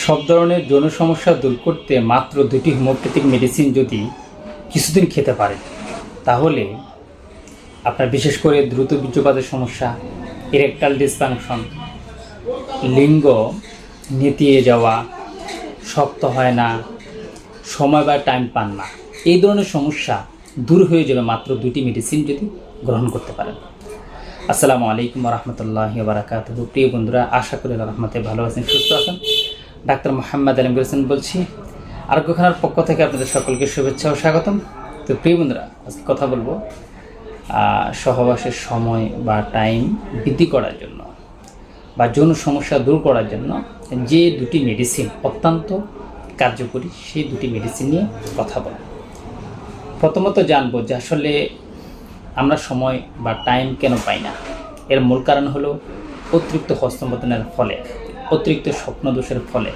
সব ধরনের যৌন সমস্যা দূর করতে মাত্র 2টি হোমিওপ্যাথিক মেডিসিন যদি কিছুদিন খেতে পারেন, তাহলে আপনার বিশেষ করে দ্রুত বীর্যপাতের সমস্যা, ইরেকটাইল ডিসফাংশন, লিঙ্গ নেতিয়ে যাওয়া, শক্ত হয় না, সময় বা টাইম পান না, এই ধরনের সমস্যা দূর হয়ে যাবে মাত্র 2টি মেডিসিন যদি গ্রহণ করতে পারেন। আসসালামু আলাইকুম রহমতুল্লাহি ওয়া বারাকাতুহু। প্রিয় বন্ধুরা, আশা করি আল্লাহর রহমতে ভালো আছেন, সুস্থ আছেন। ডাক্তার মোহাম্মদ আলমগীর হোসেন বলছি, আরোগ্যখানার পক্ষ থেকে আপনাদের সকলকে শুভেচ্ছা ও স্বাগতম। তো প্রিয় বন্ধুরা, আজকে কথা বলবো সহবাসের সময় বা টাইম বৃদ্ধি করার জন্য বা যৌন সমস্যা দূর করার জন্য যে 2টি মেডিসিন অত্যন্ত কার্যকরী, সেই 2টি মেডিসিন নিয়ে কথা বলব। প্রথমত জানবো যে আসলে আমরা সময় বা টাইম কেন পাই না। এর মূল কারণ হলো অতিরিক্ত হস্তমৈথুনের ফলে, অতিরিক্ত স্বপ্নদোষের ফলে।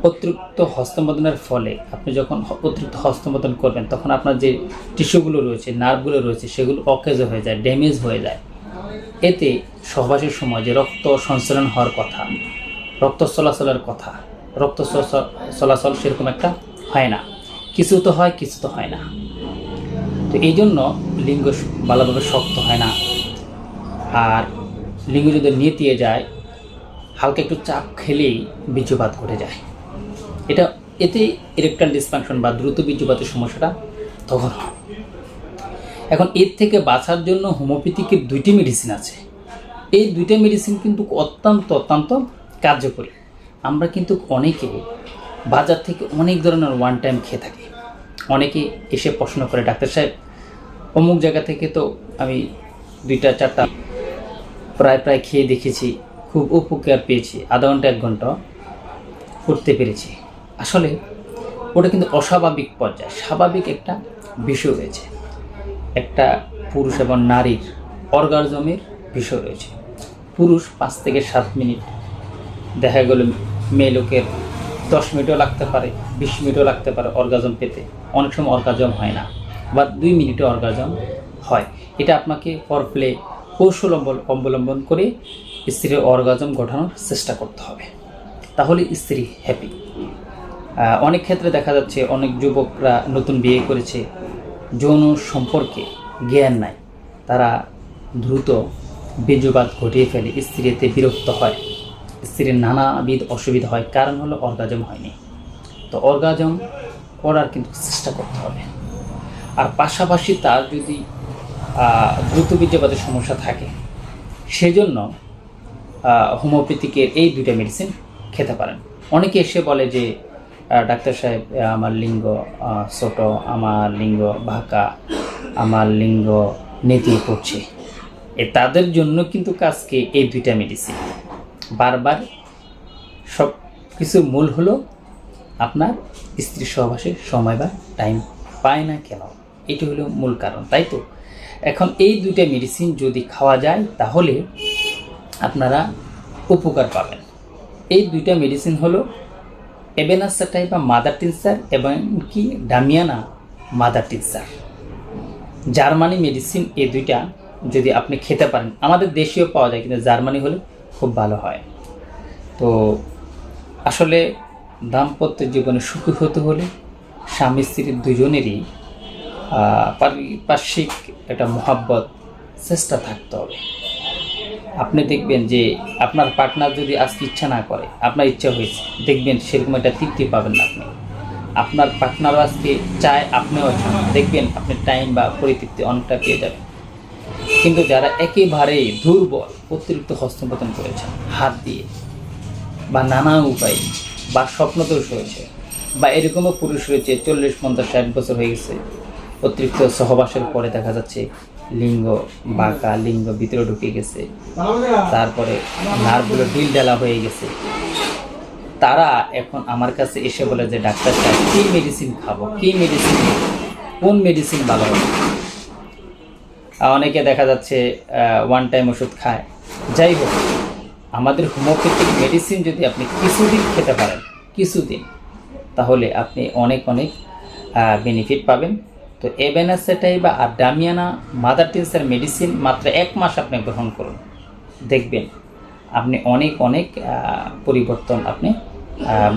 অতিরিক্ত হস্তমৈথুনের ফলে আপনি যখন অতিরিক্ত হস্তমৈথুন করবেন, তখন আপনার যে টিস্যুগুলো রয়েছে, নার্ভগুলো রয়েছে, সেগুলো অকেজ হয়ে যায়, ড্যামেজ হয়ে যায়। এতে সহবাসের সময় যে রক্ত সঞ্চালন হওয়ার কথা, রক্ত চলাচলের কথা, রক্ত চলাচল সেরকম একটা হয় না। কিছু তো হয়, কিছু তো হয় না। তো এই জন্য লিঙ্গ ভালোভাবে শক্ত হয় না। আর লিঙ্গ যদি নেতিয়ে যায়, হালকা একটু চাপ খেলেই বীর্যপাত ঘটে যায়। এতে ইরেকটাইল ডিসফাংশন বা দ্রুত বীর্যপাতের সমস্যাটা তখন হয়। এখন এর থেকে বাঁচার জন্য হোমিওপ্যাথিকের 2টি মেডিসিন আছে। এই 2টা মেডিসিন কিন্তু অত্যন্ত কার্যকরী। আমরা কিন্তু অনেকে বাজার থেকে অনেক ধরনের ওয়ান টাইম খেয়ে থাকি। অনেকে এসে প্রশ্ন করে, ডাক্তার সাহেব অমুক জায়গা থেকে তো আমি 2টা 4টা প্রায় খেয়ে দেখেছি, খুব উপকার পেয়েছি, আধা ঘন্টা 1 ঘন্টা করতে পেরেছি। আসলে ওটা কিন্তু অস্বাভাবিক পর্যায়ে, স্বাভাবিক একটা বিষয় রয়েছে। একটা পুরুষ এবং নারীর অর্গাজমের বিষয় রয়েছে। পুরুষ 5 থেকে 7 মিনিট, দেখা গেল মেয়ে লোকের 10 মিনিটও লাগতে পারে, 20 মিনিটও লাগতে পারে অর্গাজম পেতে। অনেক সময় অর্গাজম হয় না, বা 2 মিনিটে অর্গাজম হয়। এটা আপনাকে ফরপ্লে কৌশল অবলম্বন করে স্ত্রীর অর্গাজম ঘটানোর চেষ্টা করতে হবে, তাহলে স্ত্রী হ্যাপি। অনেক ক্ষেত্রে দেখা যাচ্ছে অনেক যুবকরা নতুন বিয়ে করেছে, যৌন সম্পর্কে জ্ঞান নাই, তারা দ্রুত বীর্যপাত ঘটিয়ে ফেলে। স্ত্রী এতে বিরক্ত হয়, স্ত্রীর নানাবিধ অসুবিধা হয়, কারণ হলো অর্গাজম হয়নি। তো অর্গাজম করার কিন্তু চেষ্টা করতে হবে। আর পাশাপাশি তার যদি দ্রুত বীর্যপাতের সমস্যা থাকে, সেজন্য হোমিওপ্যাথিকের এই 2টা মেডিসিন খেতে পারেন। অনেকে এসে বলে যে ডাক্তার সাহেব আমার লিঙ্গ ছোট, আমার লিঙ্গ বাঁকা, আমার লিঙ্গ নেতিয়ে পড়ছে। তাদের জন্য কিন্তু কাজকে এই 2টা মেডিসিন। বারবার সব কিছুর মূল হলো আপনার স্ত্রী সহবাসের সময় বা টাইম পায় না কেন, এটি হলো মূল কারণ, তাই তো। এখন এই 2টা মেডিসিন যদি খাওয়া যায়, তাহলে আপনারা উপকার পাবেন। এই 2টা মেডিসিন হলো এবেনাসাটাই বা মাদার টিনচার এবং কি damiana mother tincture. Germany medicine এই 2টা যদি আপনি খেতে পারেন, আমাদের দেশীয় পাওয়া যায়, কিন্তু জার্মানি হলে খুব ভালো হয়। তো আসলে দাম্পত্য জীবনে সুখী হতে হলে স্বামী স্ত্রীর দুজনেরই পারিপার্শ্বিক একটা মহাব্বত চেষ্টা থাকতে হবে। আপনি দেখবেন যে আপনার পার্টনার যদি আজকে ইচ্ছা না করে, আপনার ইচ্ছা হয়েছে, দেখবেন সেরকম একটা তৃপ্তি পাবেন না আপনি। আপনার পার্টনারও আজকে চায়, আপনিও চান, দেখবেন আপনি টাইম বা পরিতৃপ্তি অনেকটা পেয়ে যাবেন। কিন্তু যারা একেবারেই দুর্বল, অতিরিক্ত হস্তমৈথুন করেছেন হাত দিয়ে বা নানা উপায়ে, বা স্বপ্নদোষ হয়েছে, বা এরকমও পুরুষ রয়েছে 40, 50, 60 বছর হয়ে গেছে, অতিরিক্ত সহবাসের পরে দেখা যাচ্ছে লিঙ্গ বাঁকা, লিঙ্গ ভিতরে ঢুকে গেছে, তারপরে নার্ভগুলো ঢিলঢালা হয়ে গেছে। তারা এখন আমার কাছে এসে বলে যে ডাক্তার সাহেব কী মেডিসিন খাবো, কী মেডিসিন, কোন মেডিসিন ভালো হবে। অনেকে দেখা যাচ্ছে ওয়ান টাইম ওষুধ খায়। যাই হোক, আমাদের হোমিওপ্যাথিক মেডিসিন যদি আপনি কিছুদিন খেতে পারেন, কিছুদিন, তাহলে আপনি অনেক বেনিফিট পাবেন। তো এবেনাসেটাই বা ডামিয়ানা মাদার টিনচার মেডিসিন মাত্র 1 মাস আপনি গ্রহণ করুন, দেখবেন আপনি অনেক পরিবর্তন আপনি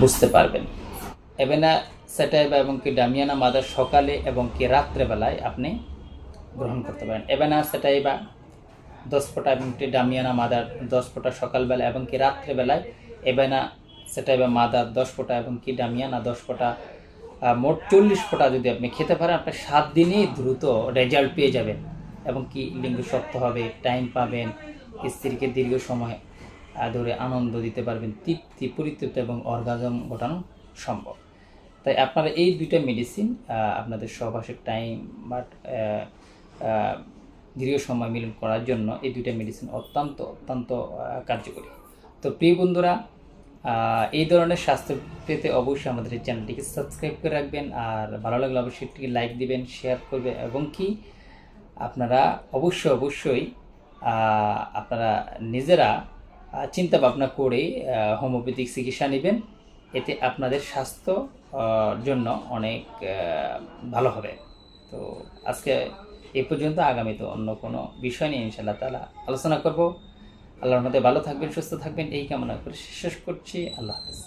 বুঝতে পারবেন। এবেনা সেটাইবা এবং কি ডামিয়ানা মাদার সকালে এবং কি রাত্রেবেলায় আপনি গ্রহণ করতে পারেন। এবেনা সেটাইবা 10 ফোঁটা এবং কি ডামিয়ানা মাদার 10 ফোঁটা সকালবেলা এবং কি রাত্রেবেলায়, এবেনা সেটাইবা মাদার 10 ফোঁটা এবং কি ডামিয়ানা 10 ফোঁটা, মোট 40 ফোঁটা যদি আপনি খেতে পারেন, আপনি 7 দিনেই দ্রুত রেজাল্ট পেয়ে যাবেন এবং কি লিঙ্গ শক্ত হবে, টাইম পাবেন, স্ত্রীকে দীর্ঘ সময় ধরে আনন্দ দিতে পারবেন, তৃপ্তি, পরিতৃপ্তি এবং অর্গাজম ঘটানো সম্ভব। তাই আপনারা এই দুইটা মেডিসিন আপনাদের সহবাসের টাইম বা দীর্ঘ সময় মিলন করার জন্য এই দুইটা মেডিসিন অত্যন্ত কার্যকরী। তো প্রিয় বন্ধুরা, এই ধরনের স্বাস্থ্য পেতে অবশ্যই আমাদের এই চ্যানেলটিকে সাবস্ক্রাইব করে রাখবেন, আর ভালো লাগলে অবশ্যই একটি লাইক দিবেন, শেয়ার করবেন এবং কি আপনারা অবশ্যই আপনারা নিজেরা চিন্তা ভাবনা করে হোমিওপ্যাথিক চিকিৎসা নেবেন। এতে আপনাদের স্বাস্থ্য জন্য অনেক ভালো হবে। তো আজকে এই পর্যন্ত, আগামীতে অন্য কোনো বিষয় নিয়ে ইনশাআল্লাহ তাআলা আলোচনা করব। আল্লাহর মধ্যে ভালো থাকবেন, সুস্থ থাকবেন এই কামনা করে শেষ করছি। আল্লাহ হাফেজ।